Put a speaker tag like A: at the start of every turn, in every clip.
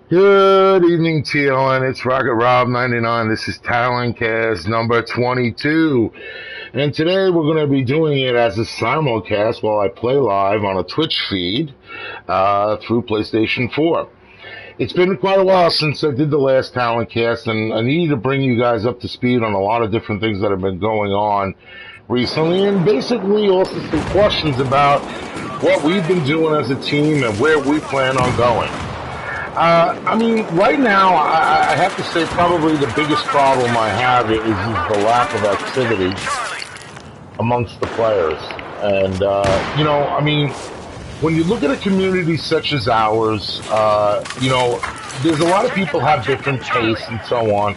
A: Good evening, TLN. It's Rocket Rob 99. This is Taloncast number 22. And today we're going to be doing it as a simulcast while I play live on a Twitch feed through PlayStation 4. It's been quite a while since I did the last Taloncast, and I needed to bring you guys up to speed on a lot of different things that have been going on recently, and basically also some questions about what we've been doing as a team and where we plan on going. Right now, I have to say probably the biggest problem I have is the lack of activity amongst the players. And, when you look at a community such as ours, there's a lot of people have different tastes and so on.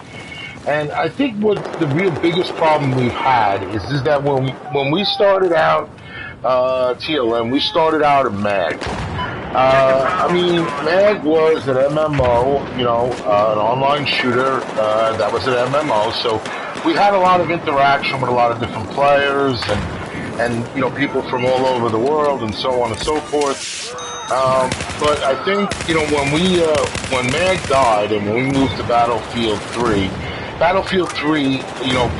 A: And I think what the real biggest problem we've had is that when we started out, TLM, we started out at MAG. MAG was an MMO, an online shooter that was an MMO, so we had a lot of interaction with a lot of different players and people from all over the world and so on and so forth. But I think, when MAG died and when we moved to Battlefield 3, Battlefield 3,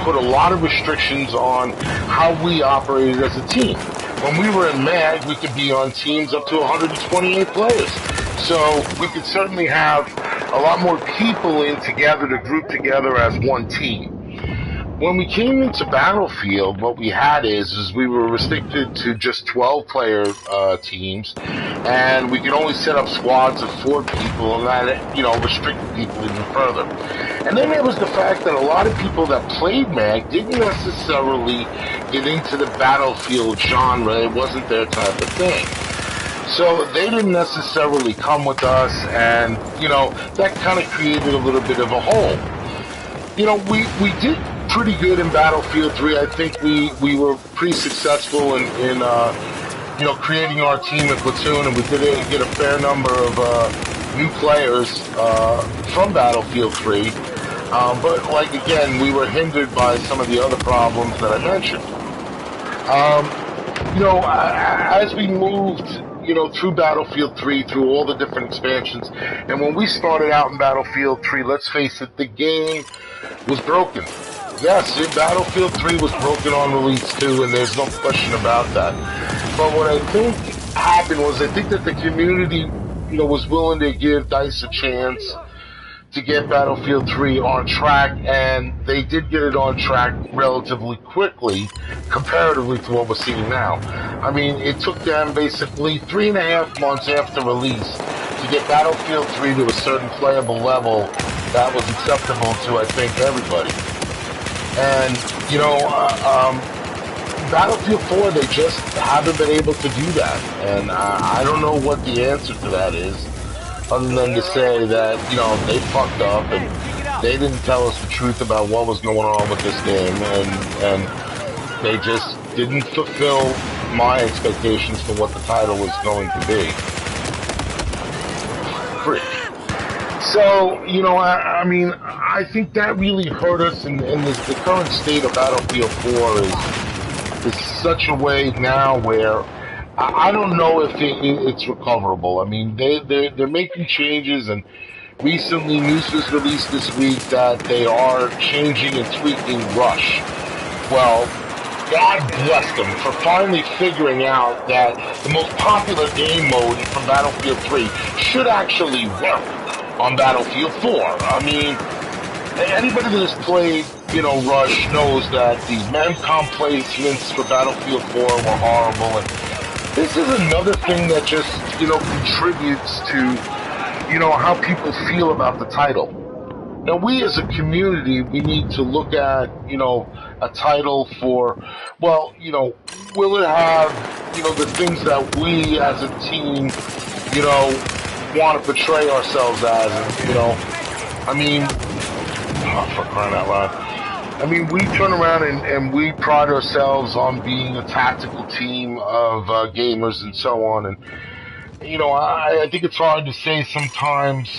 A: put a lot of restrictions on how we operated as a team. When we were in MAG, we could be on teams up to 128 players. So we could certainly have a lot more people in together to group together as one team. When we came into Battlefield, what we had is we were restricted to just 12-player teams, and we could only set up squads of 4 people, and that, restricted people even further. And then there was the fact that a lot of people that played MAG didn't necessarily get into the Battlefield genre. It wasn't their type of thing. So they didn't necessarily come with us, and, that kind of created a little bit of a hole. We did pretty good in Battlefield 3. I think we were pretty successful in creating our team at Platoon, and we did get a fair number of new players from Battlefield 3. But again, we were hindered by some of the other problems that I mentioned. As we moved, through Battlefield 3, through all the different expansions, and when we started out in Battlefield 3, let's face it, the game was broken. Yes, Battlefield 3 was broken on release 2, and there's no question about that. But what I think happened was I think that the community, was willing to give DICE a chance to get Battlefield 3 on track, and they did get it on track relatively quickly, comparatively to what we're seeing now. It took them basically 3.5 months after release to get Battlefield 3 to a certain playable level that was acceptable to, I think, everybody. And, Battlefield 4, they just haven't been able to do that. And I don't know what the answer to that is, other than to say that, they fucked up and they didn't tell us the truth about what was going on with this game, and they just didn't fulfill my expectations for what the title was going to be. Freak. So, I think that really hurt us, and the current state of Battlefield 4 is such a way now where I don't know if it's recoverable. They're making changes, and recently news was released this week that they are changing and tweaking Rush. Well, God bless them for finally figuring out that the most popular game mode from Battlefield 3 should actually work on Battlefield 4. Anybody that has played, Rush knows that the Memcom placements for Battlefield 4 were horrible, and this is another thing that just, contributes to, how people feel about the title. Now, we as a community, we need to look at, a title for, well, will it have, the things that we as a team, want to portray ourselves as, for crying out loud. We turn around and we pride ourselves on being a tactical team of gamers and so on, and I think it's hard to say sometimes,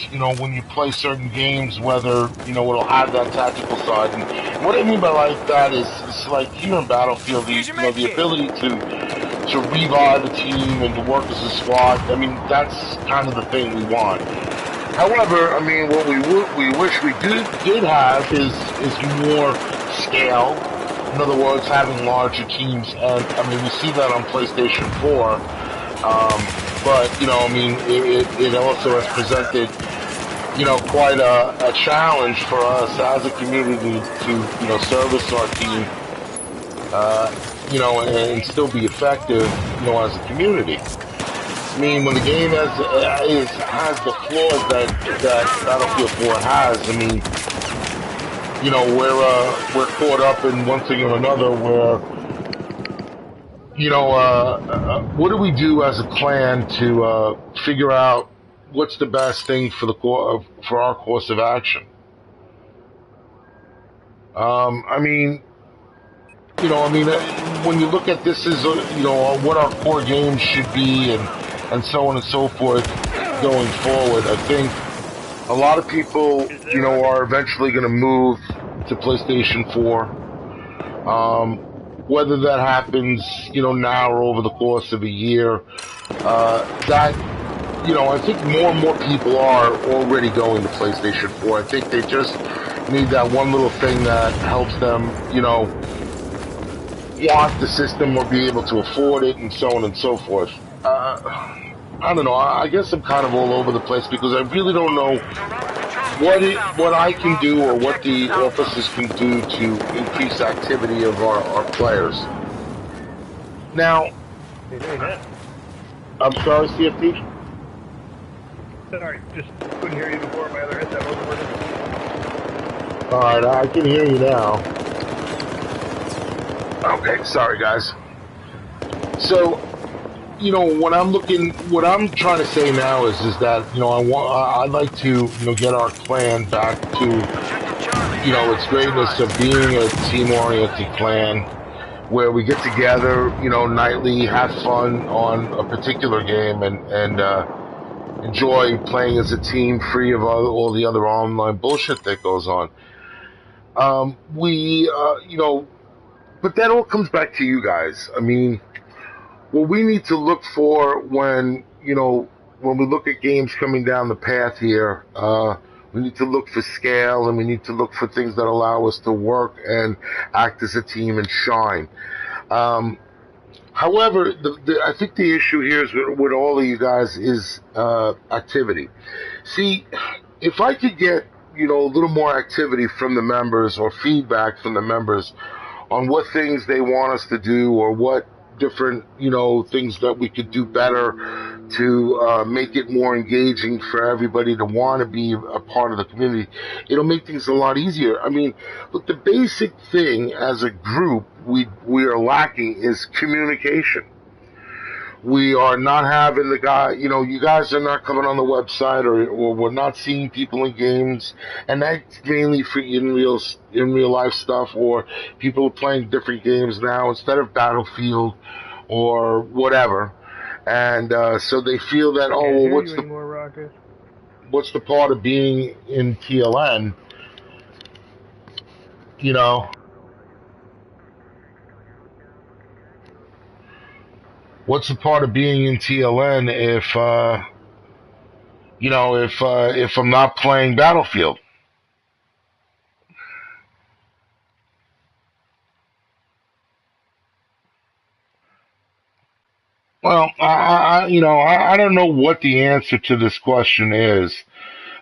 A: when you play certain games, whether, it'll have that tactical side. And what I mean by that is like here in Battlefield, the ability to revive a team and to work as a squad. I mean, that's kind of the thing we want. However, I mean, what we wish we did have is more scale. In other words, having larger teams, and I mean, we see that on PlayStation 4. But you know, I mean, it also has presented, you know, quite a challenge for us as a community to, you know, service our team, you know, and still be effective, you know, as a community. I mean, when the game has the flaws that Battlefield 4 has, I mean, you know, we're caught up in one thing or another where, you know, what do we do as a clan to figure out what's the best thing for for our course of action? I mean, you know, I mean, when you look at this as, you know, what our core games should be and so on and so forth going forward, I think a lot of people, you know, are eventually going to move to PlayStation 4. Whether that happens, you know, now or over the course of a year, that, you know, I think more and more people are already going to PlayStation 4. I think they just need that one little thing that helps them, you know, want the system or be able to afford it and so on and so forth. I don't know. I guess I'm kind of all over the place because I really don't know what I can do or what the officers can do to increase activity of our players. Now, I'm sorry, CFP?
B: Sorry, just couldn't hear you before. My other headset wasn't working.
A: Alright, I can hear you now. Okay, sorry guys. So, you know, what I'm trying to say now is that, you know, I'd like to, you know, get our clan back to, you know, its greatness of being a team-oriented clan where we get together, you know, nightly, have fun on a particular game and enjoy playing as a team free of all the other online bullshit that goes on. You know, but that all comes back to you guys. I mean, what we need to look for when, you know, when we look at games coming down the path here, we need to look for scale and we need to look for things that allow us to work and act as a team and shine. However, I think the issue here is with all of you guys is activity. See, if I could get, you know, a little more activity from the members or feedback from the members on what things they want us to do or what different, you know, things that we could do better to make it more engaging for everybody to want to be a part of the community, it'll make things a lot easier. I mean, look, the basic thing as a group we are lacking is communication. We are not having the guy, you know, you guys are not coming on the website or we're not seeing people in games, and that's mainly for in real life stuff, or people are playing different games now instead of Battlefield or whatever. And so they feel that, oh, well, what's the part of being in TLN, you know? What's the part of being in TLN if, you know, if I'm not playing Battlefield? Well, I don't know what the answer to this question is.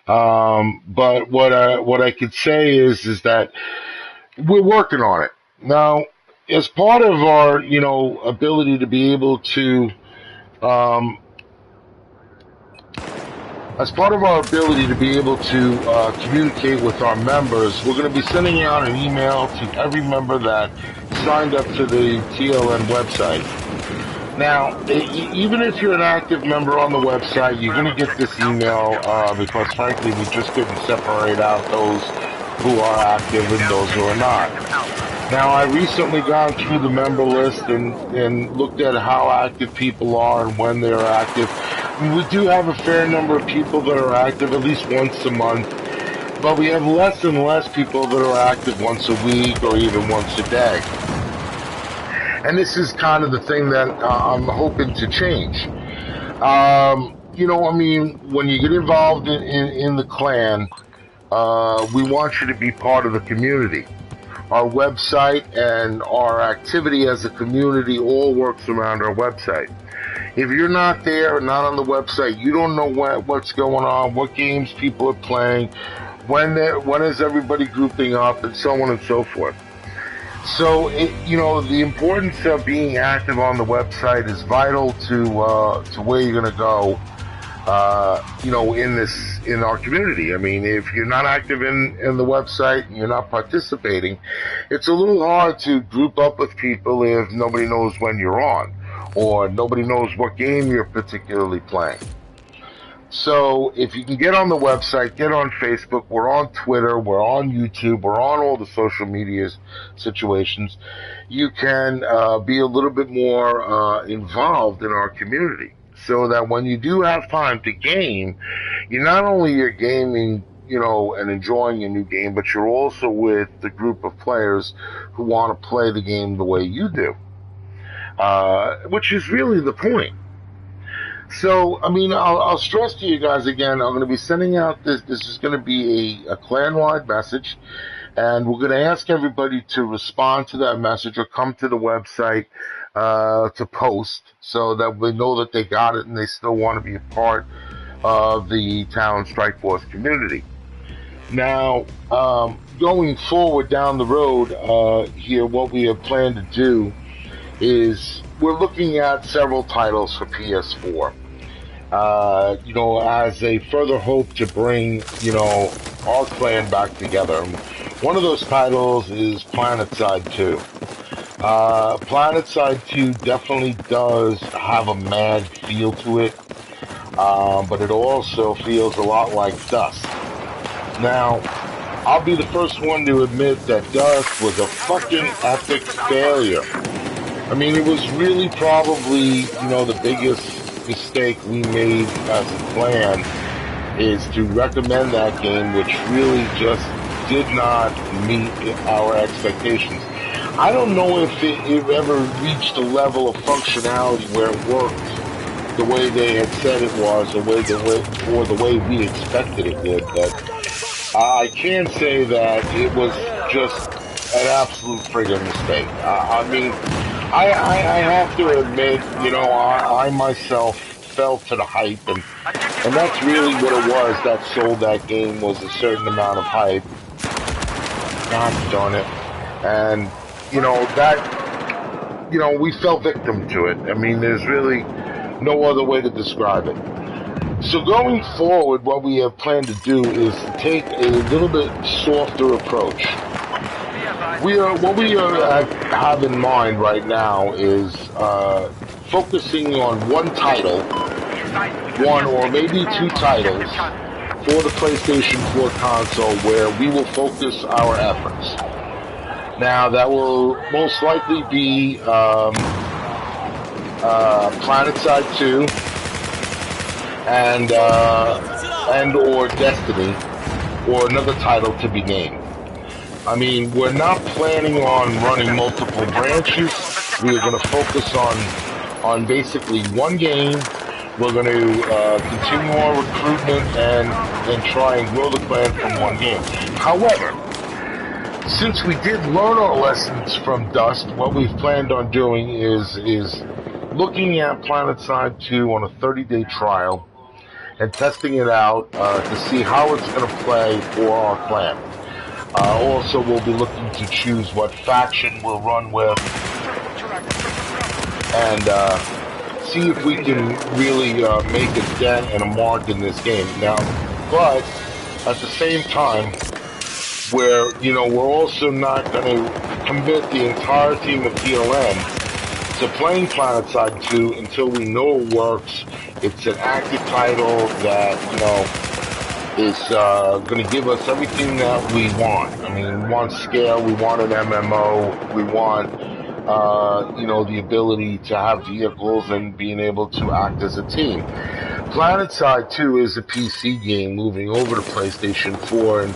A: But what I could say is that we're working on it now. As part of our, you know, ability to be able to, communicate with our members, we're going to be sending out an email to every member that signed up to the TLN website. Now, even if you're an active member on the website, you're going to get this email because, frankly, we just couldn't separate out those who are active and those who are not. Now, I recently gone through the member list and looked at how active people are and when they're active. We do have a fair number of people that are active at least once a month, but we have less and less people that are active once a week or even once a day. And this is kind of the thing that I'm hoping to change. I mean, when you get involved in the clan, we want you to be part of the community. Our website and our activity as a community all works around our website. If you're not there, not on the website, you don't know what's going on, what games people are playing, when is everybody grouping up, and so on and so forth. So, the importance of being active on the website is vital to where you're going to go. In our community. I mean, if you're not active in the website and you're not participating, it's a little hard to group up with people if nobody knows when you're on, or nobody knows what game you're particularly playing. So if you can get on the website, get on Facebook, we're on Twitter, we're on YouTube, we're on all the social media situations, you can be a little bit more involved in our community. So that when you do have time to game, you not only are gaming, and enjoying a new game, but you're also with the group of players who want to play the game the way you do, which is really the point. So, I mean, I'll stress to you guys again, I'm going to be sending out this is going to be a clan-wide message, and we're going to ask everybody to respond to that message or come to the website to post so that we know that they got it and they still want to be a part of the Talon Strike Force community. Now, going forward down the road here, what we have planned to do is we're looking at several titles for PS4. As a further hope to bring, our clan back together. One of those titles is PlanetSide 2. PlanetSide 2 definitely does have a mad feel to it, but it also feels a lot like Dust. Now, I'll be the first one to admit that Dust was a fucking epic failure. I mean, it was really probably, the biggest mistake we made as a clan is to recommend that game, which really just did not meet our expectations. I don't know if it ever reached a level of functionality where it worked the way they had said it was, or the way we expected it would, but I can say that it was just an absolute friggin' mistake. I have to admit, I myself fell to the hype, and that's really what it was that sold that game, was a certain amount of hype. God darn it. And, we fell victim to it. I mean, there's really no other way to describe it. So going forward, what we have planned to do is take a little bit softer approach. What we have in mind right now is focusing on one title, one or maybe two titles for the PlayStation 4 console where we will focus our efforts. Now, that will most likely be PlanetSide 2 and or Destiny, or another title to be named. I mean, we're not planning on running multiple branches. We're going to focus on basically one game. We're going to continue our recruitment and try and grow the clan from one game. However, since we did learn our lessons from Dust, what we've planned on doing is looking at PlanetSide 2 on a 30-day trial and testing it out to see how it's going to play for our clan. Also, we'll be looking to choose what faction we'll run with and see if we can really make a dent and a mark in this game. Now, but at the same time, we're also not going to commit the entire team of PLN to playing PlanetSide 2 until we know it works. It's an active title that, is going to give us everything that we want. I mean, we want scale, we want an MMO, we want, the ability to have vehicles and being able to act as a team. PlanetSide 2 is a PC game moving over to PlayStation 4, and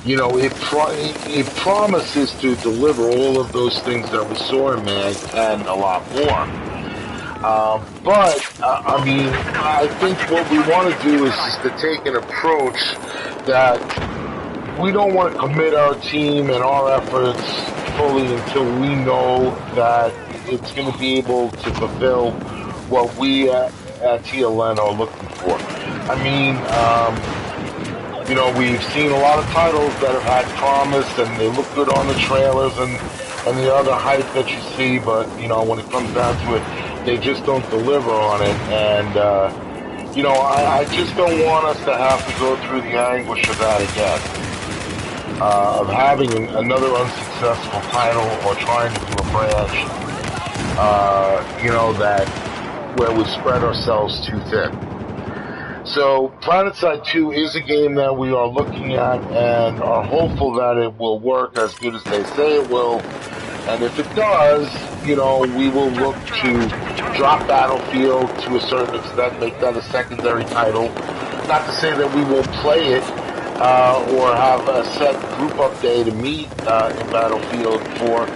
A: it promises to deliver all of those things that we saw in Mag and a lot more. But I mean, I think what we want to do is just to take an approach that we don't want to commit our team and our efforts fully until we know that it's going to be able to fulfill what we at TLN are looking for. I mean, we've seen a lot of titles that have had promise and they look good on the trailers and the other hype that you see, but, when it comes down to it, they just don't deliver on it. And, I just don't want us to have to go through the anguish of that again. Of having another unsuccessful title or trying to do a branch, that where we spread ourselves too thin. So PlanetSide 2 is a game that we are looking at and are hopeful that it will work as good as they say it will. And if it does, we will look to drop Battlefield to a certain extent, make that a secondary title. Not to say that we won't play it, or have a set group up day to meet in Battlefield 4,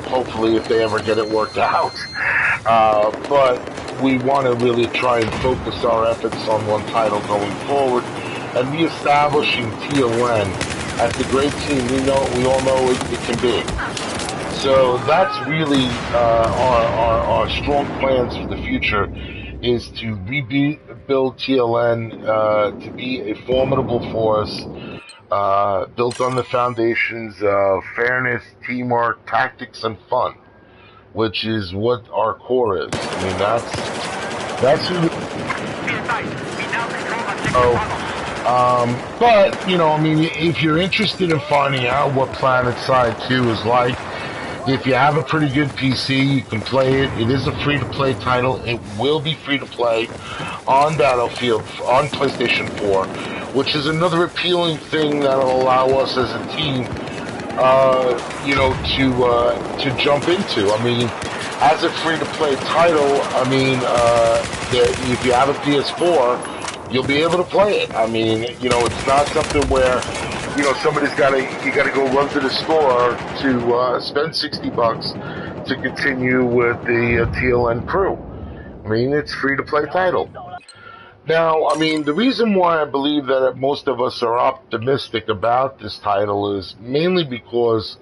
A: hopefully if they ever get it worked out. But we want to really try and focus our efforts on one title going forward and reestablishing TLN as the great team we all know it can be. So that's really our strong plans for the future, is to rebuild TLN to be a formidable force built on the foundations of fairness, teamwork, tactics, and fun, which is what our core is. I mean, that's who. But if you're interested in finding out what PlanetSide 2 is like, if you have a pretty good PC, you can play it. It is a free-to-play title. It will be free-to-play on Battlefield, on PlayStation 4, which is another appealing thing that will allow us as a team, to jump into. I mean, as a free-to-play title, if you have a PS4, you'll be able to play it. I mean, it's not something where somebody's you gotta go run to the store to spend $60 to continue with the TLN crew. I mean, it's free-to-play title. Now, the reason why I believe that most of us are optimistic about this title is mainly because,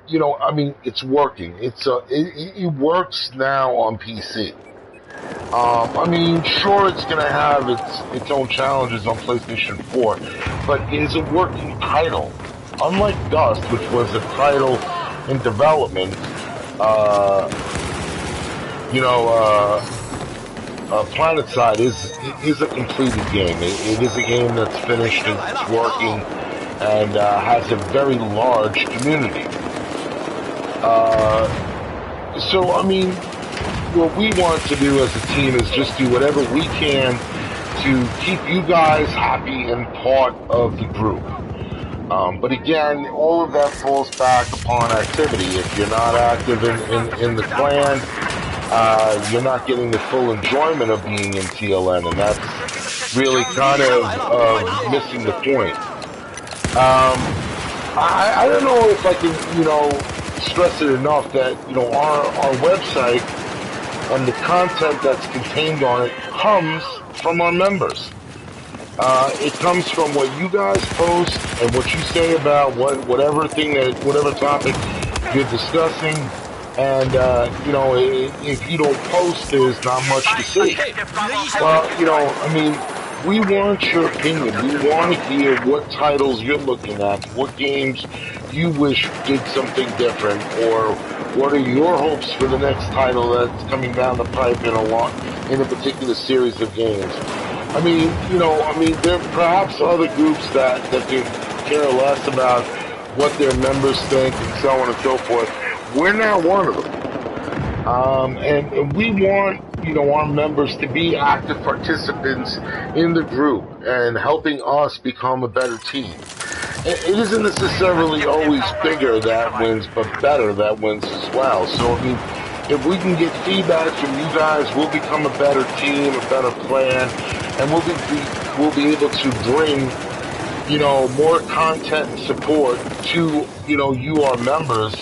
A: it's working. It works now on PC. Sure, it's going to have its own challenges on PlayStation 4, but it is a working title. Unlike Dust, which was a title in development, PlanetSide is a completed game. It is a game that's finished, it's working, and has a very large community. What we want to do as a team is just do whatever we can to keep you guys happy and part of the group. But again, all of that falls back upon activity. If you're not active in the clan, you're not getting the full enjoyment of being in TLN, and that's really kind of missing the point. I don't know if I can, stress it enough that, our website and the content that's contained on it comes from our members. It comes from what you guys post and what you say about whatever topic you're discussing. And, if you don't post, there's not much to see. Well, we want your opinion. We want to hear what titles you're looking at, what games you wish did something different, or what are your hopes for the next title that's coming down the pipe in a particular series of games. There perhaps other groups that could care less about what their members think and so on and so forth. We're not one of them. And we want, our members to be active participants in the group and helping us become a better team. It isn't necessarily always bigger that wins, but better that wins as well. So, if we can get feedback from you guys, we'll become a better team, a better plan, and we'll be able to bring more content and support to, you, our members,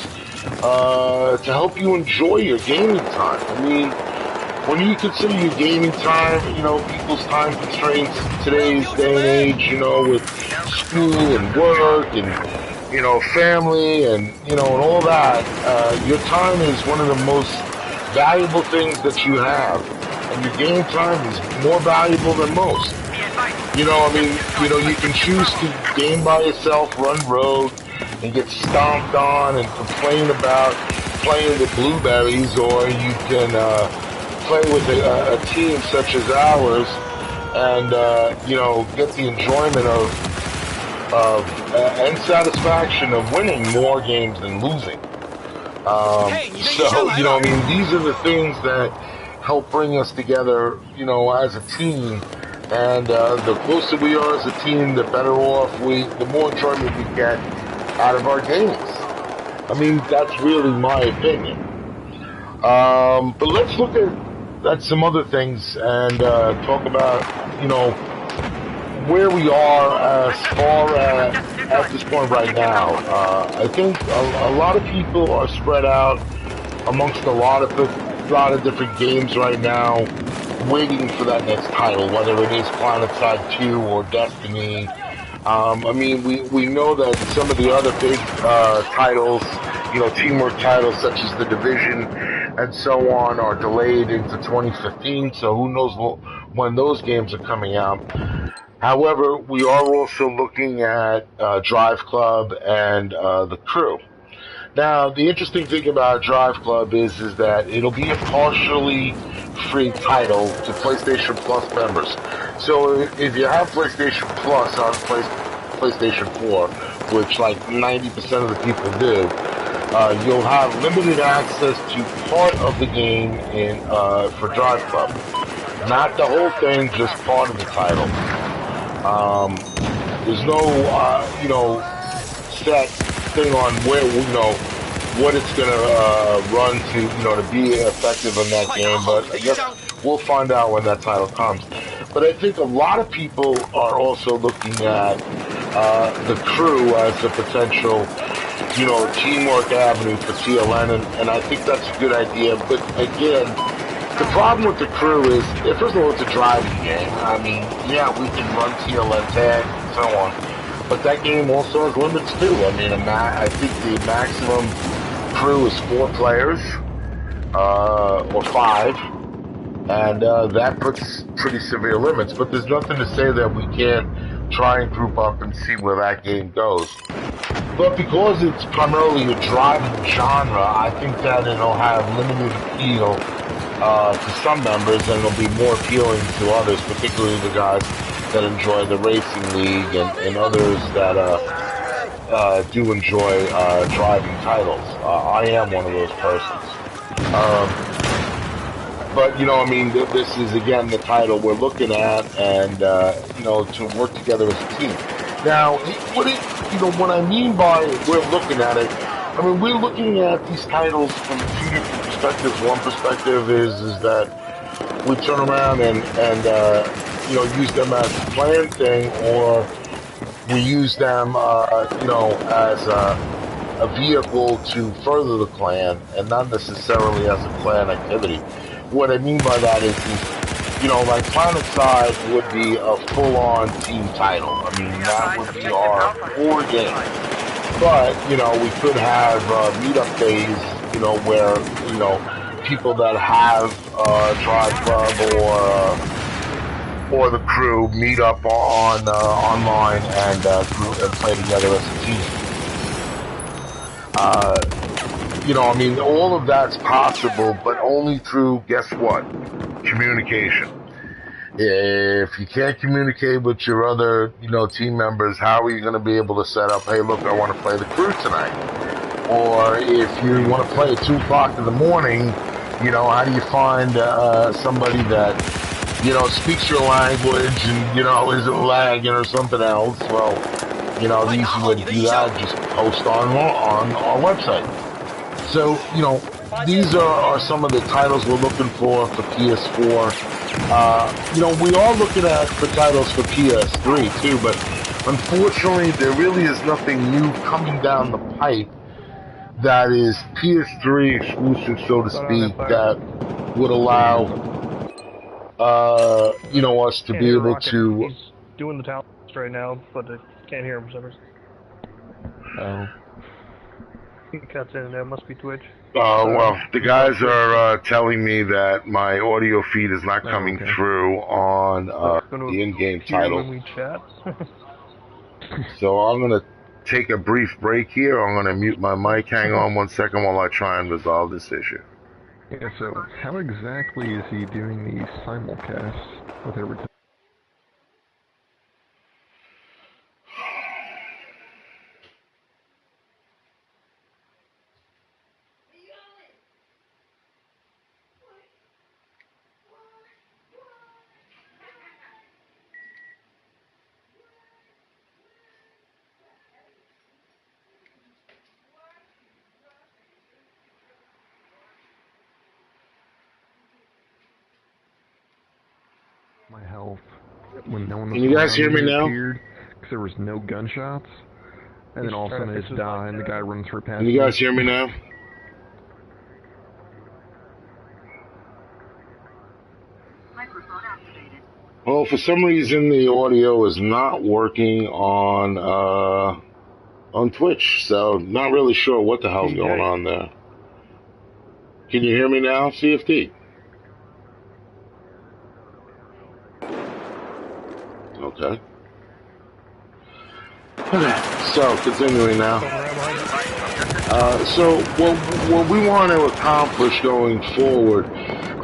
A: to help you enjoy your gaming time. I mean, when you consider your gaming time, people's time constraints in today's day and age, with school and work and, family and all that, your time is one of the most valuable things that you have. And your game time is more valuable than most. You can choose to game by yourself, run rogue, and get stomped on and complain about playing with blueberries, or you can play with a team such as ours and, get the enjoyment and satisfaction of winning more games than losing. These are the things that help bring us together, as a team. And the closer we are as a team, the better off the more enjoyment we get out of our games. I mean, that's really my opinion. But let's look at some other things and talk about, where we are as far as at this point right now. I think a lot of people are spread out amongst a lot of different games right now, waiting for that next title, whether it is PlanetSide 2 or Destiny. We know that some of the other big titles, teamwork titles such as The Division and so on, are delayed into 2015, so who knows when those games are coming out. However, we are also looking at Drive Club and The Crew. Now, the interesting thing about Drive Club is that it'll be a partially free title to PlayStation Plus members. So if you have PlayStation Plus on PlayStation 4, which like 90% of the people do, you'll have limited access to part of the game for Drive Club. Not the whole thing, just part of the title. There's no, set thing on where, what it's going to run to, to be effective in that game, but I guess we'll find out when that title comes. But I think a lot of people are also looking at The Crew as a potential, teamwork avenue for TLN, and I think that's a good idea. But again, the problem with The Crew is, first of all, it's a driving game. I mean, yeah, we can run TLN tag and so on, but that game also has limits too. I mean, I think the maximum crew is 4 players, or 5, and that puts pretty severe limits. But there's nothing to say that we can't try and group up and see where that game goes. But because it's primarily a driving genre, I think that it'll have limited appeal to some members, and it'll be more appealing to others, particularly the guys that enjoy the Racing League and others that do enjoy driving titles. I am one of those persons. But, this is, again, the title we're looking at, and, to work together as a team. Now, what I mean by we're looking at it, we're looking at these titles from 2 different perspectives. One perspective is that we turn around and use them as a plan thing, or we use them, as a vehicle to further the clan, and not necessarily as a clan activity. What I mean by that is like PlanetSide would be a full-on team title. That would be our core game. But, we could have meetup days, where, people that have Drive Club or The Crew meet up on online and play together as a team. All of that's possible, but only through, guess what? Communication. If you can't communicate with your other, team members, how are you going to be able to set up, hey, look, I want to play The Crew tonight? Or if you want to play at 2 o'clock in the morning, how do you find somebody that, speaks your language and, isn't lagging or something else? Well, the easy way to do that is just post on our website. So, these are some of the titles we're looking for PS4. We are looking at the titles for PS3 too, but Unfortunately, there really is nothing new coming down the pipe that is PS3 exclusive, so to
B: Not on
A: speak,
B: that fire.
A: that would allow us to
B: Can't
A: be
B: hear
A: able
B: Rocket.
A: to.
B: He's doing the Taloncast right now, but I can't hear him for some reason.
C: Oh.
B: He cuts in and out. Must be Twitch.
A: Well, the guys
B: Twitch.
A: are telling me that my audio feed is not coming
C: okay.
A: through on the in-game title.
B: When we chat.
A: So I'm going to take a brief break here. I'm going to mute my mic. Hang on 1 second while I try and resolve this issue.
C: Yeah, so how exactly is he doing these simulcasts with everything? My health when no one was
A: Can you guys hear me now?
C: because there was no gunshots, and then all of a sudden I just die, and the guy runs for past.
A: Can you guys hear me now? Well, for some reason the audio is not working on Twitch, so not really sure what the hell's going on there. Can you hear me now, CFD? Okay. So, continuing now. So what we want to accomplish going forward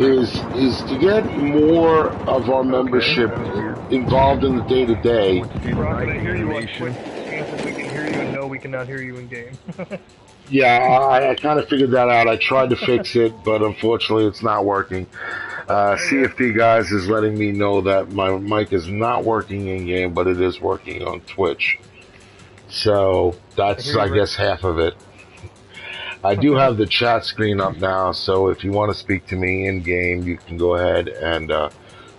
A: is to get more of our membership involved in the day-to-day.
B: Rocket, I hear you on Twitch. We can hear you and no, we cannot hear you in game.
A: Yeah, I kind of figured that out. I tried to fix it, but unfortunately it's not working. CFD guys is letting me know that my mic is not working in game, but it is working on Twitch. So that's, I guess, half of it. I do have the chat screen up now, so if you want to speak to me in game, you can go ahead and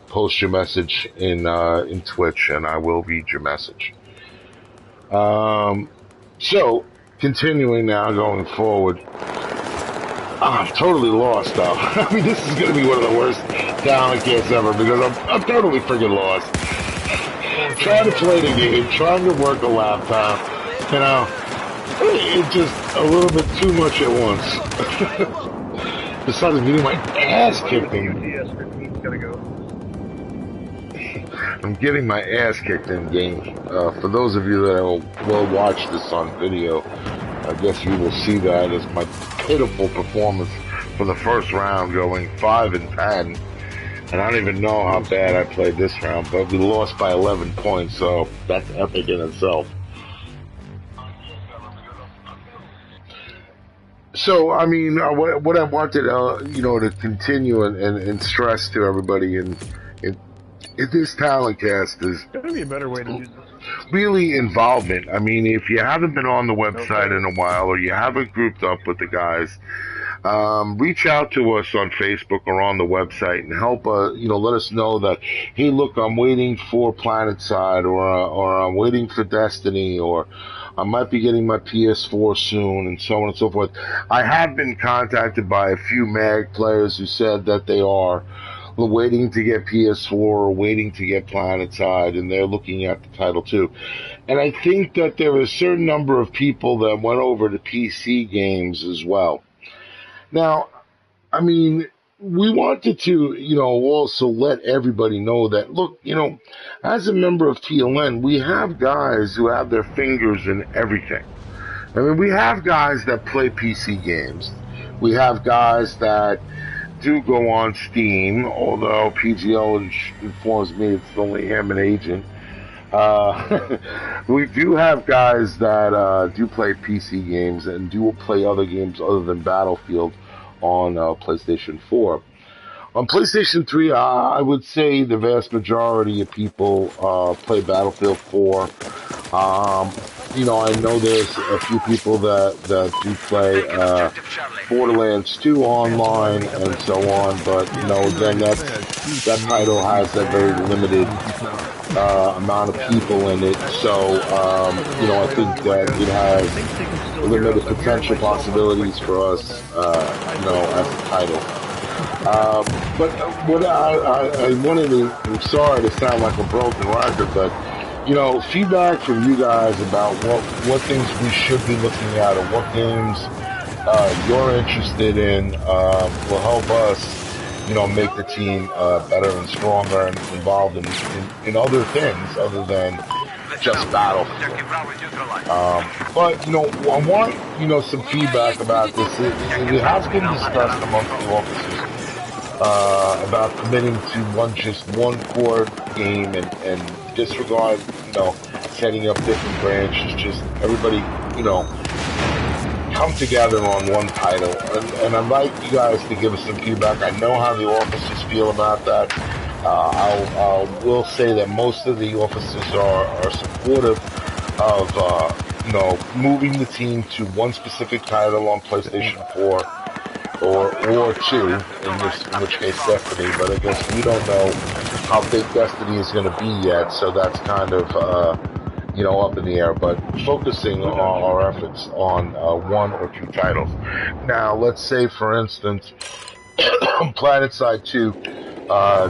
A: post your message in Twitch, and I will read your message. So continuing now, going forward. I'm totally lost, though. I mean, this is going to be one of the worst Taloncast ever because I'm totally freaking lost. Trying to play the game, trying to work a laptop, you know, it's just a little bit too much at once. Besides getting my ass kicked in. I'm getting my ass kicked in game. For those of you that will watch this on video, I guess you will see that as my pitiful performance for the first round, going 5-10. And I don't even know how bad I played this round, but we lost by 11 points, so that's epic in itself. So, I mean, what I wanted, to continue and stress to everybody in this Taloncast is
B: gotta be a better way to do this.
A: Really involvement. I mean, if you haven't been on the website in a while, or you haven't grouped up with the guys, reach out to us on Facebook or on the website and help, let us know that, hey, look, I'm waiting for PlanetSide, or I'm waiting for Destiny, or I might be getting my PS4 soon, and so on and so forth. I have been contacted by a few MAG players who said that they are waiting to get PS4 or waiting to get PlanetSide, and they're looking at the title too. And I think that there are a certain number of people that went over to PC games as well. Now, I mean, we wanted to, also let everybody know that, look, as a member of TLN, we have guys who have their fingers in everything. I mean, we have guys that play PC games. We have guys that do go on Steam, although PGO informs me it's only him and Agent. We do have guys that do play PC games and do play other games other than Battlefield on PlayStation 4. On PlayStation 3, I would say the vast majority of people play Battlefield 4. I know there's a few people that do play Borderlands 2 online and so on, but again, that title has a very limited amount of people in it, so I think that it has limited potential possibilities for us, as a title. But what I wanted to, I'm sorry to sound like a broken record, but feedback from you guys about what things we should be looking at or what games you're interested in will help us, make the team better and stronger and involved in other things other than just Battlefield. But I want some feedback about this. It has been discussed amongst the officers about committing to just one core game and disregard, setting up different branches. Just everybody, come together on one title. And I'd like you guys to give us some feedback. I know how the officers feel about that. I will say that most of the officers are supportive of, moving the team to one specific title on PlayStation 4 or 2, in which case Destiny, but I guess we don't know how big Destiny is going to be yet, so that's kind of, up in the air, but focusing our efforts on one or two titles. Now, let's say, for instance, PlanetSide 2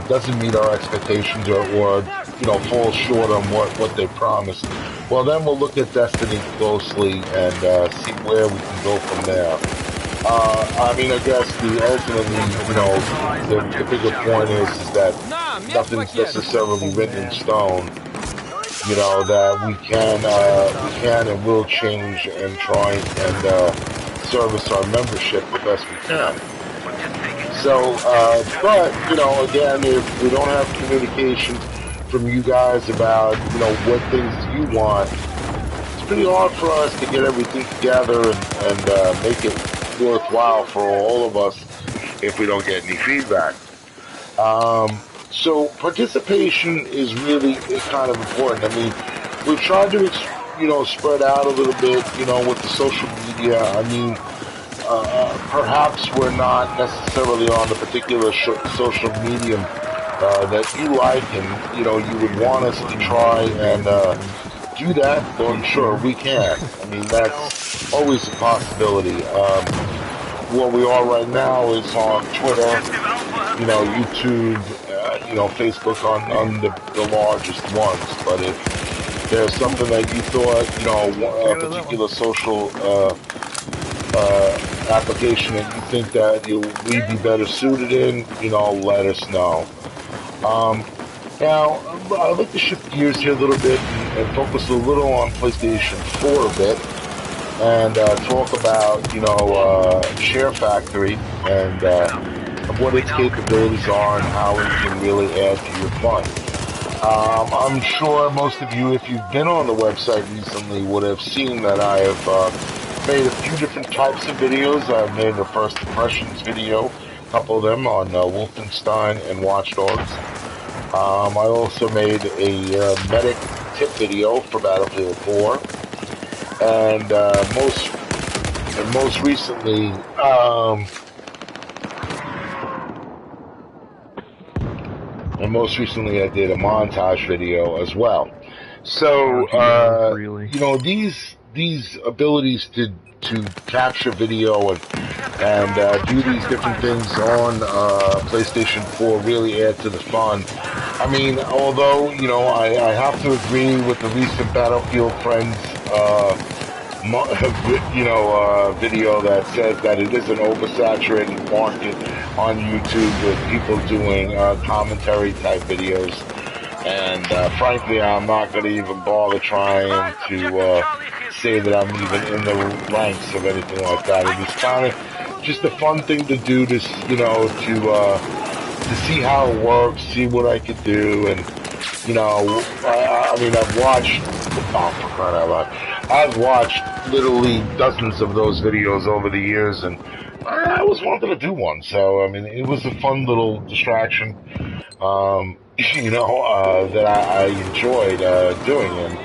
A: doesn't meet our expectations or falls short on what they promised. Well, then we'll look at Destiny closely and see where we can go from there. I guess the bigger point is that nothing's necessarily written in stone. That we can and will change and try and service our membership the best we can. So, but again, if we don't have communication from you guys about what things you want, it's pretty hard for us to get everything together and make it worthwhile for all of us if we don't get any feedback. So participation is really kind of important. I mean, we've tried to spread out a little bit, with the social media. I mean, perhaps we're not necessarily on the particular social medium that you like, and you would want us to try and do that. Well, sure, we can. I mean, that's always a possibility. Where we are right now is on Twitter, YouTube, Facebook on the largest ones. But if there's something that you thought, a particular social application that you think that we'd be better suited in, let us know. Now, I'd like to shift gears here a little bit and focus a little on PlayStation 4 a bit, and talk about, Share Factory and what its capabilities are and how it can really add to your fun. I'm sure most of you, if you've been on the website recently, would have seen that I have made a few different types of videos. I've made a first impressions video, a couple of them on Wolfenstein and Watch Dogs. I also made a medic tip video for Battlefield 4, and most recently, I did a montage video as well. So, these abilities to capture video and do these different things on PlayStation 4 really add to the fun. I mean, although, I have to agree with the recent Battlefield Friends video that says that it is an oversaturated market on YouTube with people doing commentary type videos. And frankly, I'm not going to even bother trying to say that I'm even in the ranks of anything like that. It was kind of just a fun thing to do to see how it works, see what I could do, and I've watched, for crying out loud, I've watched literally dozens of those videos over the years, and I always wanted to do one. So it was a fun little distraction, that I enjoyed doing. And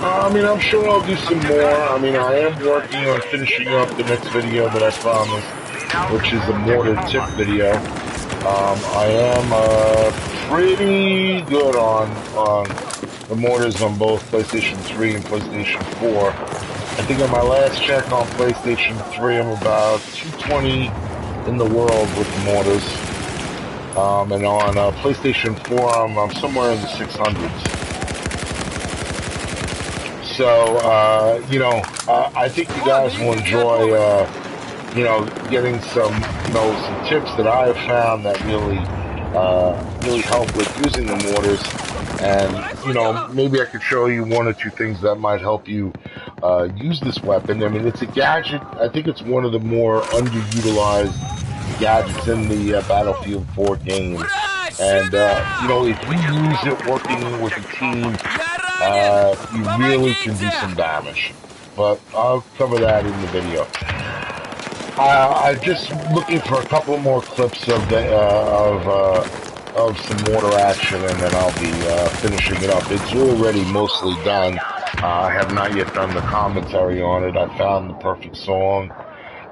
A: I mean, I'm sure I'll do some more. I mean, I am working on finishing up the next video that I promised, which is a mortar tip video. I am pretty good on the mortars on both PlayStation 3 and PlayStation 4. I think on my last check on PlayStation 3, I'm about 220 in the world with the mortars. And on PlayStation 4, I'm somewhere in the 600s. So, I think you guys will enjoy, getting some tips that I have found that really help with using the mortars. And, maybe I could show you one or two things that might help you use this weapon. I mean, it's a gadget. I think it's one of the more underutilized gadgets in the Battlefield 4 game. And, if you use it working with a team, you really can do some damage. But I'll cover that in the video. I'm just looking for a couple more clips of the of some mortar action, and then I'll be finishing it up. It's already mostly done. I have not yet done the commentary on it. I found the perfect song.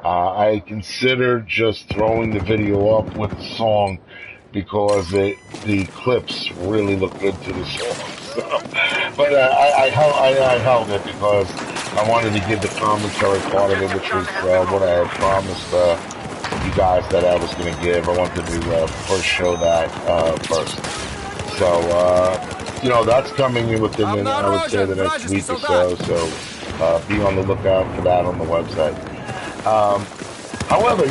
A: I considered just throwing the video up with the song because the clips really look good to the song. So, but I held it because I wanted to give the commentary part of it, which was what I had promised you guys that I was going to give. I wanted to first show that first. So, that's coming in within, I would say, the next week or so. So be on the lookout for that on the website. However,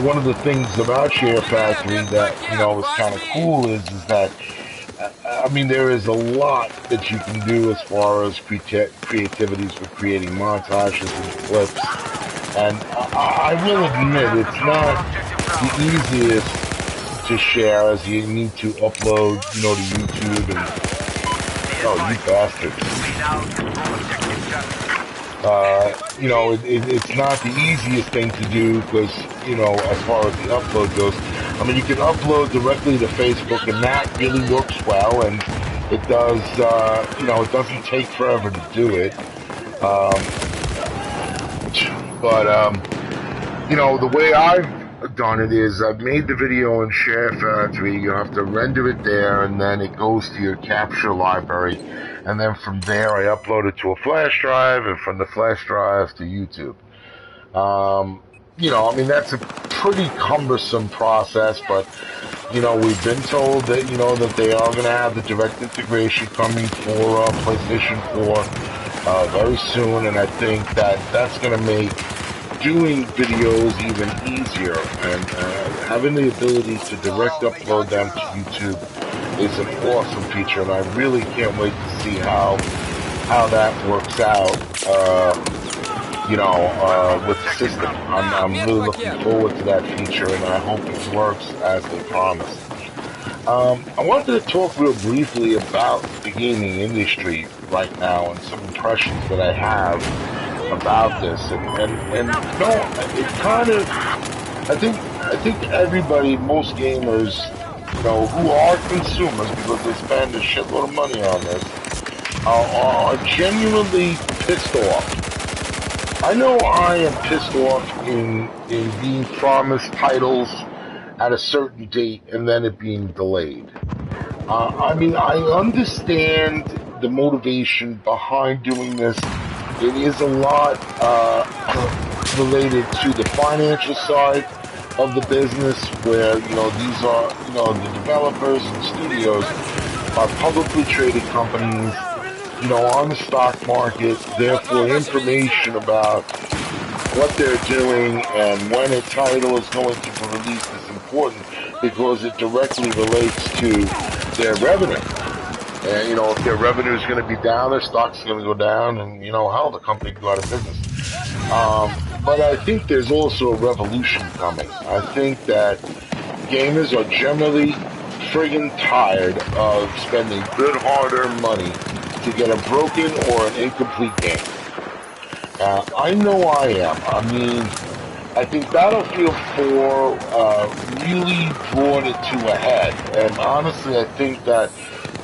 A: one of the things about Share Factory that, is kind of cool is that, there is a lot that you can do as far as creativities with creating montages and clips. And I will admit, it's not the easiest to share, as you need to upload, to YouTube and, oh, you bastards. It's not the easiest thing to do because, as far as the upload goes, you can upload directly to Facebook, and that really works well, and it does, it doesn't take forever to do it. The way I've done it is I've made the video in Share Factory. You have to render it there, and then it goes to your capture library. And then from there, I upload it to a flash drive, and from the flash drive to YouTube. That's a pretty cumbersome process, but, we've been told that, that they are going to have the direct integration coming for PlayStation 4 very soon, and I think that that's going to make doing videos even easier, and having the ability to direct upload them to YouTube is an awesome feature, and I really can't wait to see how that works out, with the system. I'm really looking forward to that feature, and I hope it works as they promised. I wanted to talk real briefly about the gaming industry right now and some impressions that I have about this, and it kind of, I think everybody, most gamers, who are consumers because they spend a shitload of money on this, are genuinely pissed off. I know I am pissed off in being promised titles at a certain date and then it being delayed. I understand the motivation behind doing this. It is a lot related to the financial side of the business, where these are the developers and studios are publicly traded companies, on the stock market. Therefore, information about what they're doing and when a title is going to be released is important because it directly relates to their revenue. And, if their revenue is going to be down, their stock's going to go down, and, hell, the company can go out of business. But I think there's also a revolution coming. I think that gamers are generally friggin' tired of spending good hard-earned money to get a broken or an incomplete game. I know I am. I think Battlefield 4 really brought it to a head. And honestly, I think that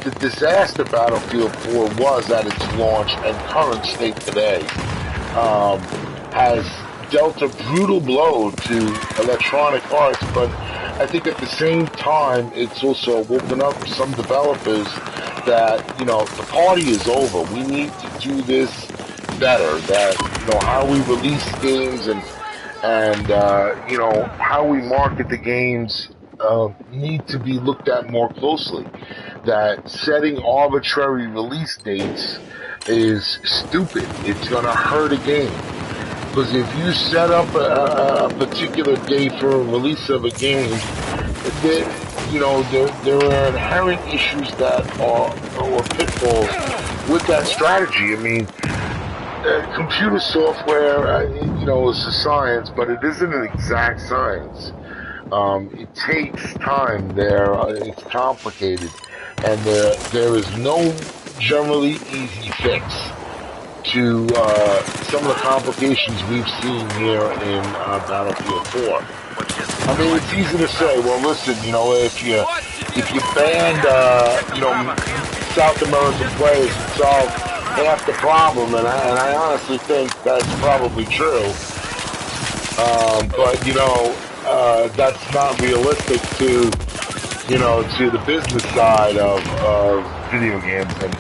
A: the disaster Battlefield 4 was at its launch and current state today has dealt a brutal blow to Electronic Arts, but I think at the same time it's also woken up some developers that, the party is over. We need to do this better. That, how we release games and how we market the games need to be looked at more closely. That setting arbitrary release dates is stupid. It's going to hurt a game. Because if you set up a particular date for a release of a game, there are inherent issues that are or pitfalls with that strategy. I mean, computer software, is a science, but it isn't an exact science. It takes time. It's complicated, and there is no generally easy fix to some of the complications we've seen here in Battlefield 4. I mean, it's easy to say, well, listen, if you banned, South American players, it solved half the problem, and I honestly think that's probably true. But that's not realistic to the business side of video games, and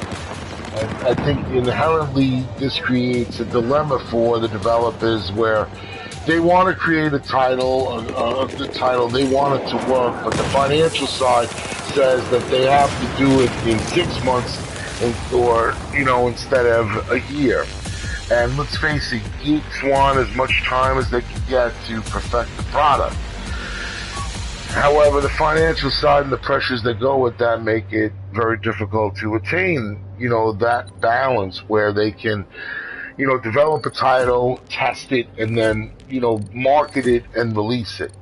A: I think inherently this creates a dilemma for the developers where they want to create a title, a good title, they want it to work, but the financial side says that they have to do it in 6 months or instead of a year. And let's face it, geeks want as much time as they can get to perfect the product. However, the financial side and the pressures that go with that make it very difficult to attain, that balance where they can, develop a title, test it, and then, market it and release it.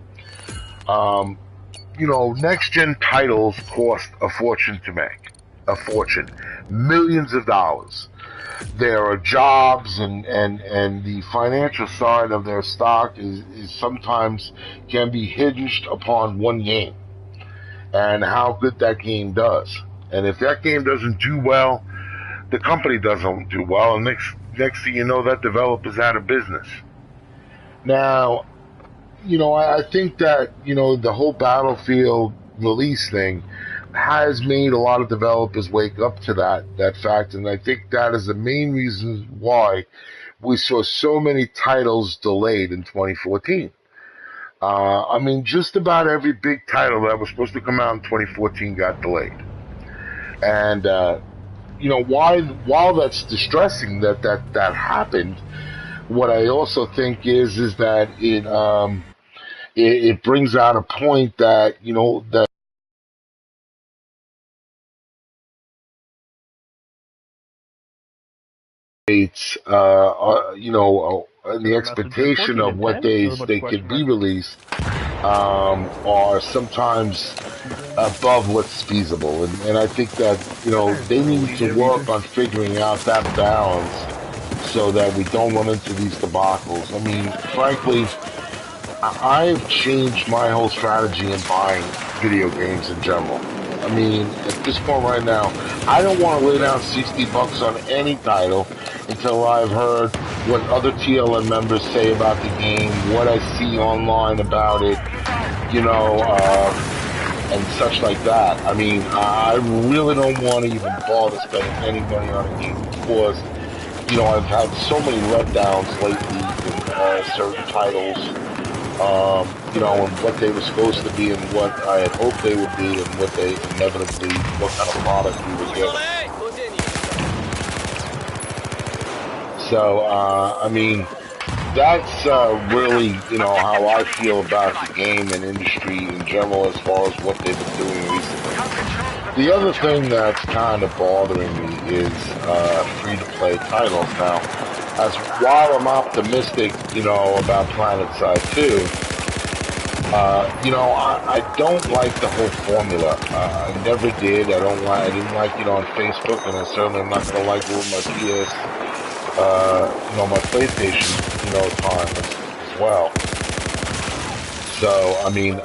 A: Next-gen titles cost a fortune to make. A fortune. Millions of dollars. There are jobs and the financial side of their stock is sometimes can be hinged upon one game and how good that game does. And if that game doesn't do well, the company doesn't do well, and next thing you know, that developer's out of business. Now, I think that, the whole Battlefield release thing has made a lot of developers wake up to that fact, and I think that is the main reason why we saw so many titles delayed in 2014. I mean, just about every big title that was supposed to come out in 2014 got delayed. And, while that's distressing that happened, what I also think is that it brings out a point that, that it's the expectation of what days they could be released are sometimes above what's feasible, and I think that they need to work on figuring out that balance so that we don't run into these debacles. I mean, frankly, I've changed my whole strategy in buying video games in general. I mean, at this point right now, I don't want to lay down $60 on any title until I've heard what other TLN members say about the game, what I see online about it, and such like that. I mean, I really don't want to even bother spending any money on a game because, I've had so many letdowns lately in certain titles. And what they were supposed to be and what I had hoped they would be and what they inevitably, what kind of product we would get. So, I mean, that's really, how I feel about the game and industry in general as far as what they've been doing recently. The other thing that's kind of bothering me is free-to-play titles. Now, while I'm optimistic, about PlanetSide 2, I don't like the whole formula. I never did. I didn't like it on Facebook, and I certainly am not going to like it with my PS, my PlayStation, time as well. So, I mean,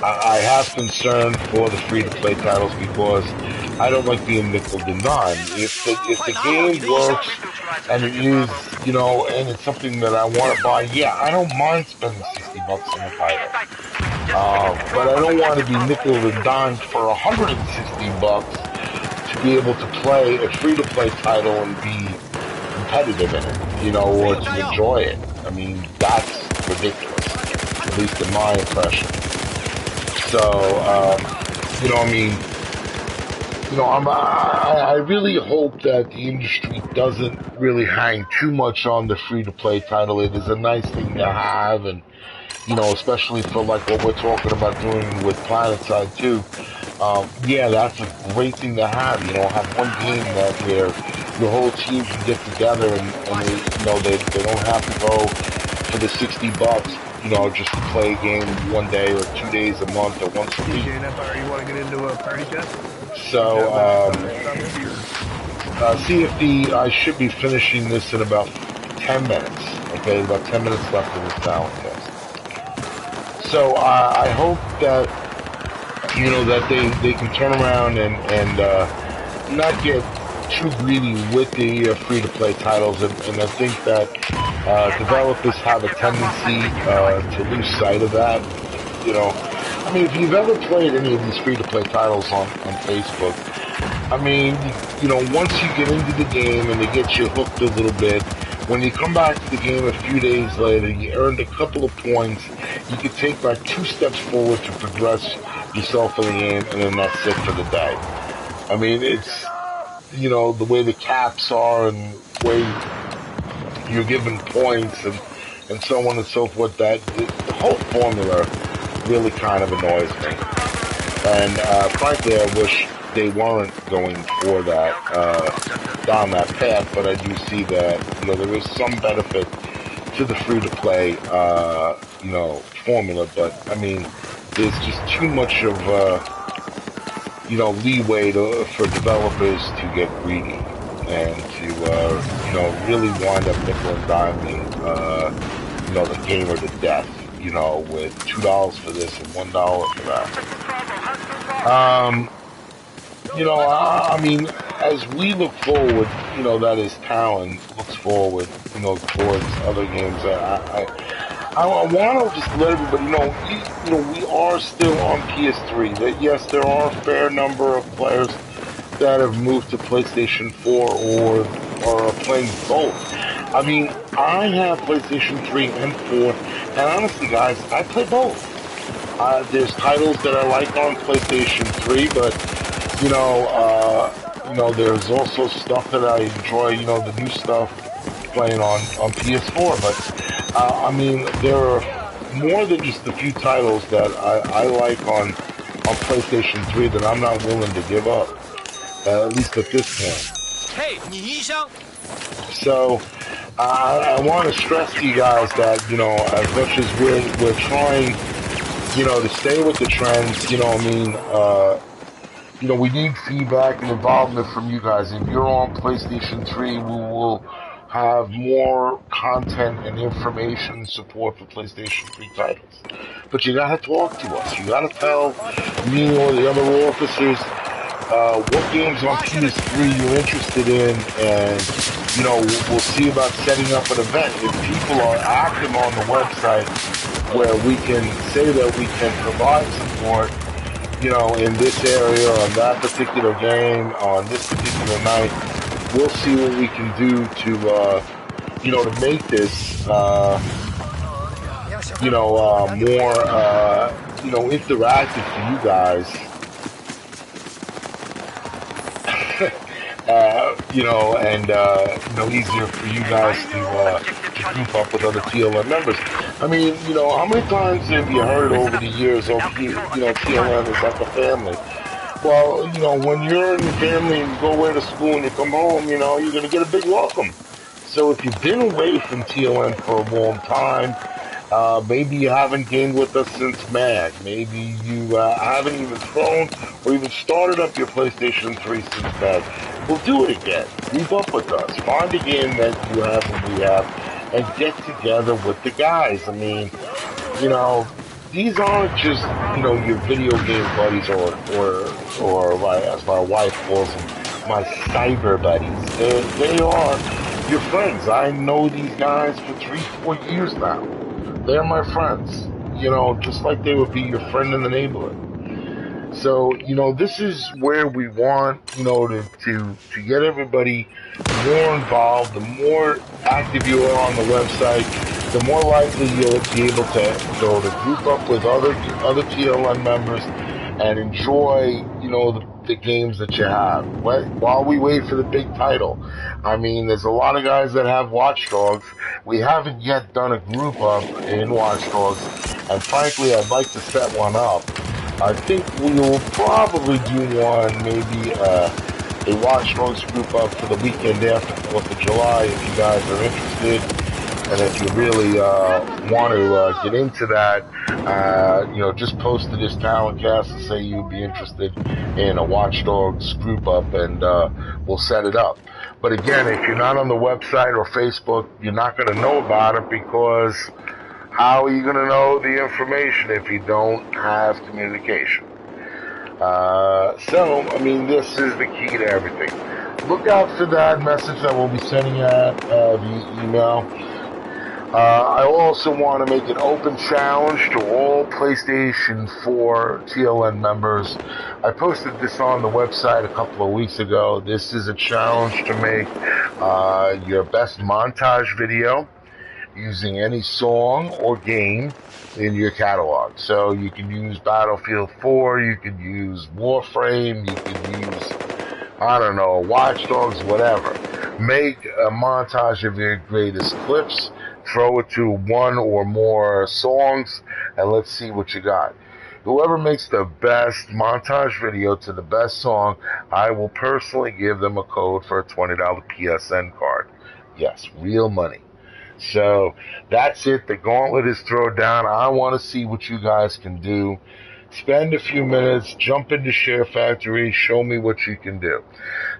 A: I have concern for the free-to-play titles because I don't like being nickel and dime. If the game works and it is, you know, and it's something that I want to buy, yeah, I don't mind spending $60 on a title. But I don't want to be nickel and dime for $160 to be able to play a free-to-play title and be competitive in it, you know, or to enjoy it. I mean, that's ridiculous, at least in my impression. So, you know, I mean, you know, I really hope that the industry doesn't really hang too much on the free-to-play title. It is a nice thing to have, and, you know, especially for like what we're talking about doing with PlanetSide too. Yeah, that's a great thing to have. You know, have one game that where your whole team can get together and they, you know, they don't have to go for the $60, you know, just to play a game one day or 2 days a month or once a week.
B: You want to get into a party chat?
A: So, CFD, I should be finishing this in about 10 minutes. Okay, about 10 minutes left in this Taloncast. So I hope that, you know, that they can turn around and not get too greedy with the free-to-play titles, and I think that developers have a tendency to lose sight of that. You know, I mean, if you've ever played any of these free-to-play titles on Facebook, I mean, you know, once you get into the game and they get you hooked a little bit, when you come back to the game a few days later, you earned a couple of points, you can take like 2 steps forward to progress yourself in the game, and then that's it for the day. I mean, it's, you know, the way the caps are and the way you're given points and so on and so forth, that the whole formula really kind of annoys me. And frankly, I wish they weren't going for that, down that path, but I do see that, you know, there is some benefit to the free-to-play, you know, formula, but, I mean, there's just too much of, you know, leeway for developers to get greedy and to, you know, really wind up nickel and diming, you know, the gamer to death, you know, with $2 for this and $1 for that. You know, I mean, as we look forward, you know, that is Talon looks forward, you know, towards other games. I want to just let everybody know, you know, we are still on PS3. That yes, there are a fair number of players that have moved to PlayStation 4 or are playing both. I mean, I have PlayStation 3 and 4, and honestly, guys, I play both. There's titles that I like on PlayStation 3, but you know, there's also stuff that I enjoy. You know, the new stuff playing on PS4. But I mean, there are more than just a few titles that I like on PlayStation 3 that I'm not willing to give up, at least at this point. Hey, so I want to stress to you guys that, you know, as much as we're trying, you know, to stay with the trends, you know, I mean, you know, we need feedback and involvement from you guys. If you're on PlayStation 3, we will have more content and information and support for PlayStation 3 titles. But you gotta talk to us. You gotta tell me or the other officers what games on PS3 you're interested in, and, you know, we'll see about setting up an event. If people are active on the website where we can say that we can provide support, you know, in this area, on that particular game, on this particular night, we'll see what we can do to, you know, to make this, you know, more, you know, interactive for you guys. You know, and, you know, easier for you guys to group up with other TLM members. I mean, you know, how many times have you heard over the years, you know, TLM is like a family? Well, you know, when you're in the family and you go away to school and you come home, you know, you're going to get a big welcome. So if you've been away from TLM for a long time, maybe you haven't gamed with us since MAG. Maybe you haven't even thrown or even started up your PlayStation 3 since MAG. We'll do it again. Group up with us. Find a game that you have and we have, and get together with the guys. I mean, you know, these aren't just, you know, your video game buddies or as my wife calls them, my cyber buddies. They are your friends. I know these guys for 3, 4 years now. They're my friends. You know, just like they would be your friend in the neighborhood. So, you know, this is where we want, you know, to get everybody more involved. The more active you are on the website, the more likely you'll be able to group up with other TLN members and enjoy, you know, the games that you have. While we wait for the big title. I mean, there's a lot of guys that have Watchdogs. We haven't yet done a group up in Watchdogs, and frankly, I'd like to set one up. I think we will probably do one, maybe a Watch Dogs group up for the weekend after 4th of July if you guys are interested. And if you really want to get into that, you know, just post to this Taloncast and say you'd be interested in a Watch Dogs group up, and we'll set it up. But again, if you're not on the website or Facebook, you're not going to know about it, because how are you going to know the information if you don't have communication? So, I mean, this is the key to everything. Look out for that message that we'll be sending out via email. I also want to make an open challenge to all PlayStation 4 TLN members. I posted this on the website a couple of weeks ago. This is a challenge to make your best montage video using any song or game in your catalog. So you can use Battlefield 4, you can use Warframe, you can use, I don't know, Watch Dogs, whatever. Make a montage of your greatest clips, throw it to one or more songs, and let's see what you got. Whoever makes the best montage video to the best song, I will personally give them a code for a $20 PSN card. Yes, real money. So that's it. The gauntlet is thrown down. I want to see what you guys can do. Spend a few minutes, jump into Share Factory, show me what you can do.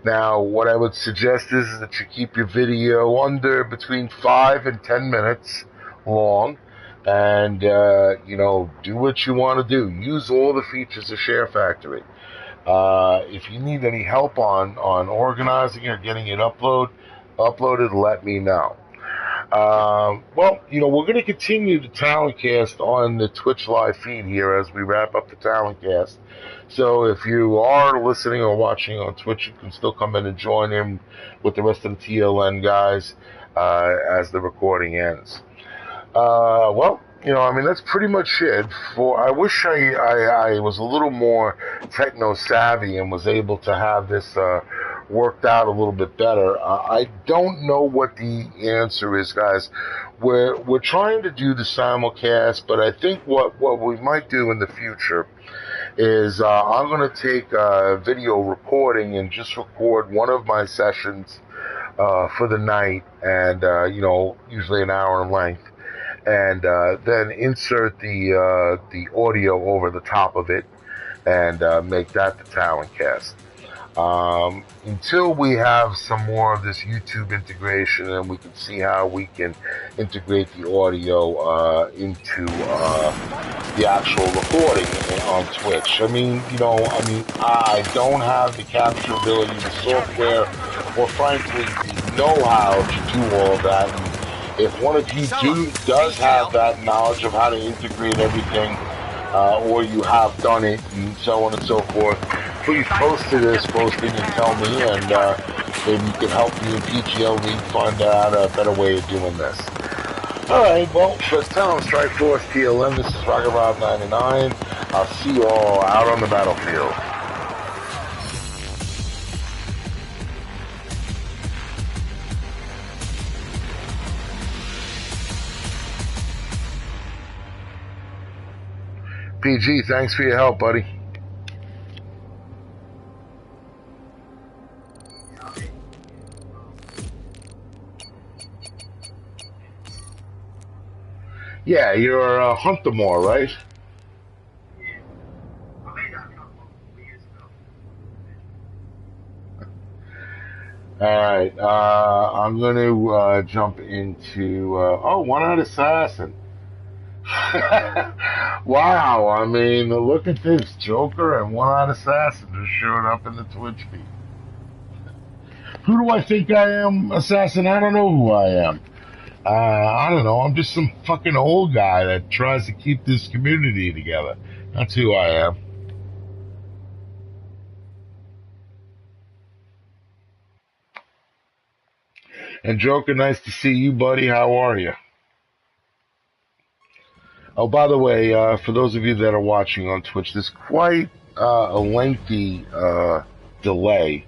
A: Now, what I would suggest is that you keep your video under between 5 and 10 minutes long, and you know, do what you want to do. Use all the features of Share Factory. If you need any help on organizing or getting it uploaded, let me know. Well, you know, we're going to continue the Taloncast on the Twitch live feed here as we wrap up the Taloncast. So if you are listening or watching on Twitch, you can still come in and join in with the rest of the TLN guys as the recording ends. Well, you know, I mean, that's pretty much it. I wish I was a little more techno savvy and was able to have this worked out a little bit better. I don't know what the answer is, guys. We're trying to do the simulcast, but I think what we might do in the future is I'm going to take a video recording and just record one of my sessions for the night, and you know, usually an hour in length, and then insert the audio over the top of it and make that the Taloncast. Until we have some more of this YouTube integration and we can see how we can integrate the audio into the actual recording on Twitch. I mean, you know, I don't have the capture ability, the software, or frankly the know-how to do all of that. And if one of you does have that knowledge of how to integrate everything, or you have done it, and so on and so forth, please post to this posting and tell me, and maybe you can help me in PTO League find out a better way of doing this. Alright, well, for Talon Strike Force TLM, this is Rocket Rob 99. I'll see you all out on the battlefield. PG, thanks for your help, buddy. Yeah, you're Huntermore, right? Alright, I'm going to jump into... oh, one-eyed assassin. Wow, I mean, look at this. Joker and one-eyed assassin just showed up in the Twitch feed. Who do I think I am, assassin? I don't know who I am. I don't know. I'm just some fucking old guy that tries to keep this community together. That's who I am. And Joker, nice to see you, buddy. How are you? Oh, by the way, for those of you that are watching on Twitch, there's quite a lengthy delay.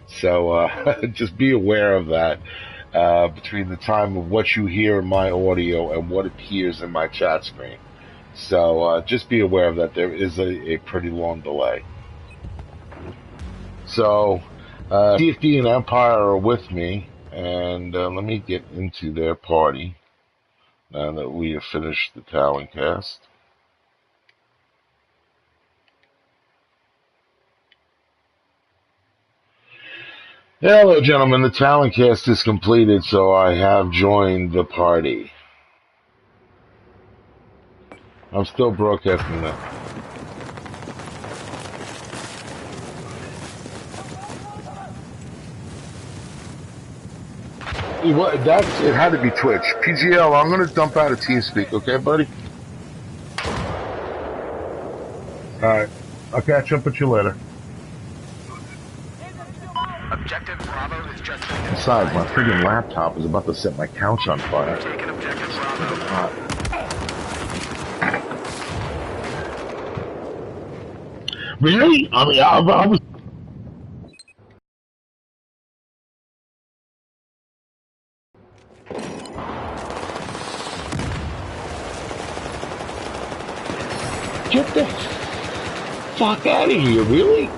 A: So just be aware of that between the time of what you hear in my audio and what appears in my chat screen. So just be aware of that. There is a pretty long delay. So CFD and Empire are with me, and let me get into their party now that we have finished the Taloncast. Hello, gentlemen. The Taloncast is completed, so I have joined the party. I'm still broadcasting that. What? It had to be Twitch. PGL, I'm going to dump out of TeamSpeak, okay, buddy? Alright. I'll catch up with you later.
D: Objective Bravo is just
A: Besides, my friggin' laptop is about to set my couch on fire.
D: taking objective Bravo.
A: Really? I mean, I was... Get the fuck out of here, really?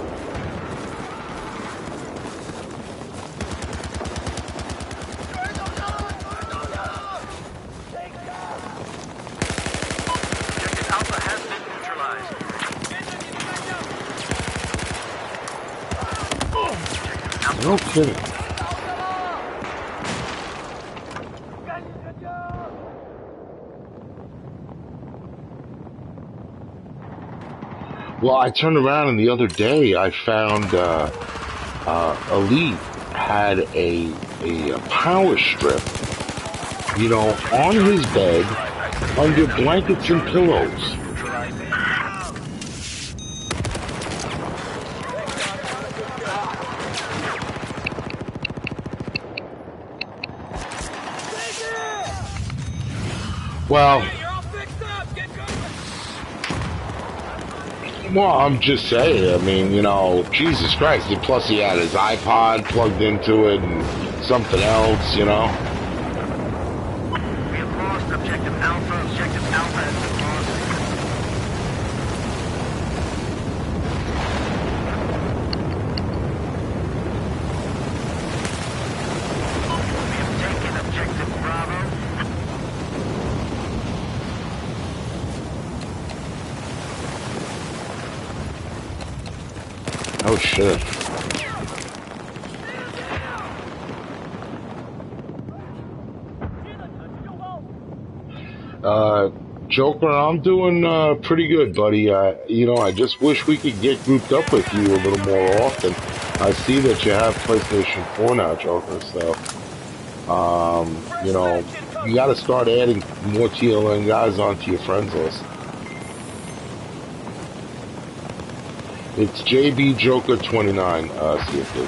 D: Objective Alpha has been neutralized.
A: No kidding. Well, I turned around and the other day I found Elite had a power strip, you know, on his bed under blankets and pillows. Well, I'm just saying, I mean, you know, Jesus Christ. And plus he had his iPod plugged into it and something else, you know.
D: We have lost Objective Alpha. Objective Alpha has been lost. We have taken Objective Bravo.
A: Oh shit. Joker, I'm doing pretty good, buddy. You know, I just wish we could get grouped up with you a little more often. I see that you have PlayStation 4 now, Joker, so you know, you gotta start adding more TLN guys onto your friends list. It's JB Joker 29, CFD.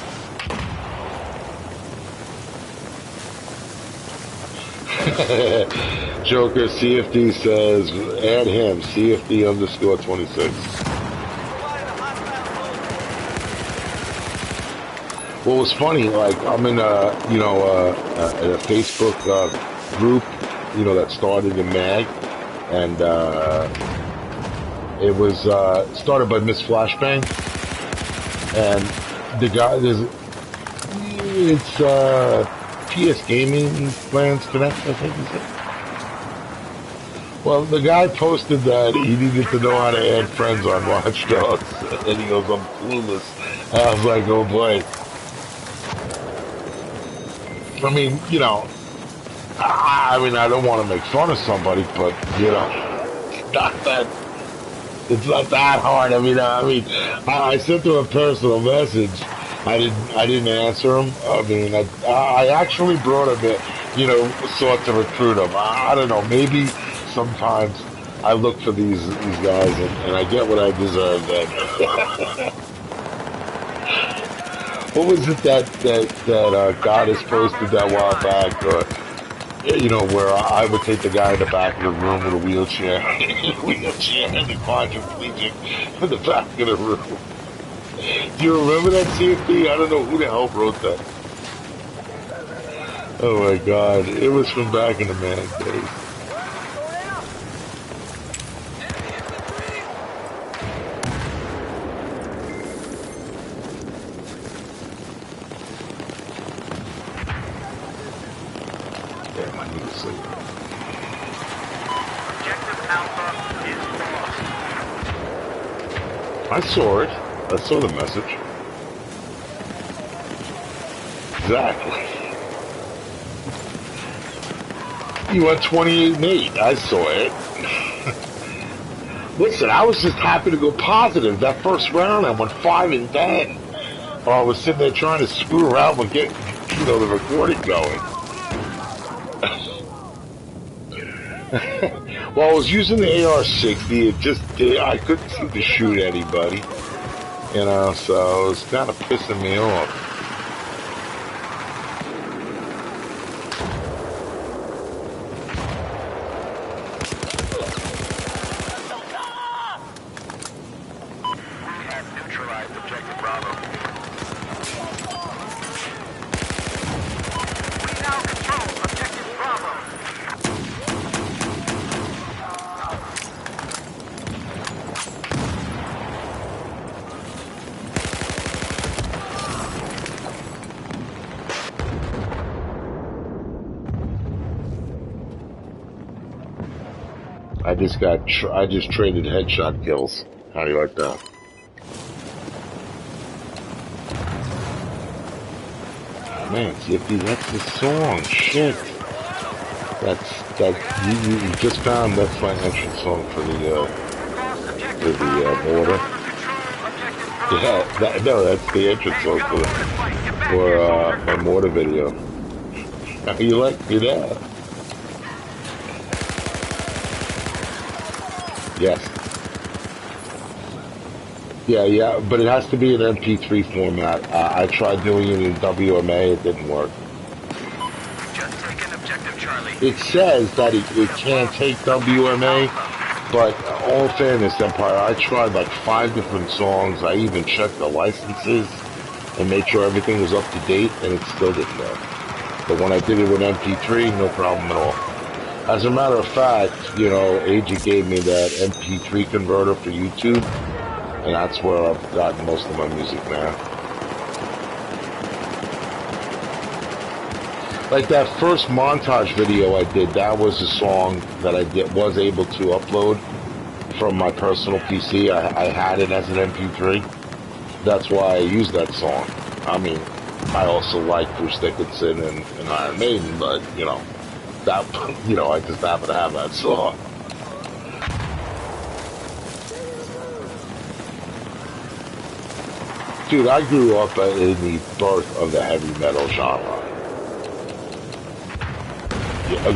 A: Joker CFD says, add him, CFD underscore 26. Well, it's funny, like, I'm in a Facebook group, you know, that started in MAG, and it was started by Miss Flashbang, and the guy, it's PS Gaming Plans Connect, I think he said. Well, the guy posted that he needed to know how to add friends on Watch Dogs, and he goes, I'm clueless. And I was like, oh boy. I mean, you know, I mean, I don't want to make fun of somebody, but, you know. It's not that hard. I sent him a personal message. I didn't answer him. I actually brought him in, sought to recruit him. I don't know. Maybe sometimes I look for these guys and I get what I deserve. Then. What was it that Goddess posted that while back? Where I would take the guy in the back of the room with a wheelchair, and the quadriplegic in the back of the room. Do you remember that CFP? I don't know who the hell wrote that. Oh my God, it was from back in the man days. Damn, I need to sleep.
D: Objective Alpha is lost.
A: I saw it. I saw the message. Exactly. You went 28-8. I saw it. Listen, I was just happy to go positive. That first round, I went 5-10. While I was sitting there trying to screw around with getting, the recording going. While I was using the AR-60, I couldn't seem to shoot anybody. So it was kind of pissing me off.
D: We have neutralized Objective Bravo. We now control Objective Bravo.
A: I just traded headshot kills. How do you like that? Man, CFD, that's the song. Shit. You just found that's my entrance song for the mortar. Yeah, that's the entrance song for my mortar video. How you like me there? Yes. Yeah, but it has to be an MP3 format. I tried doing it in WMA, it didn't work.
D: Just taken Objective Charlie.
A: It says that it can take WMA, but all fairness, Empire, I tried like 5 different songs. I even checked the licenses and made sure everything was up to date, and it still didn't work. But when I did it with MP3, no problem at all. As a matter of fact, Agent gave me that MP3 converter for YouTube, and that's where I've gotten most of my music now. Like that first montage video I did, that was a song that I was able to upload from my personal PC. I had it as an MP3. That's why I used that song. I also like Bruce Dickinson and Iron Maiden, but, I just happen to have that song. Dude, I grew up in the birth of the heavy metal genre. Yeah,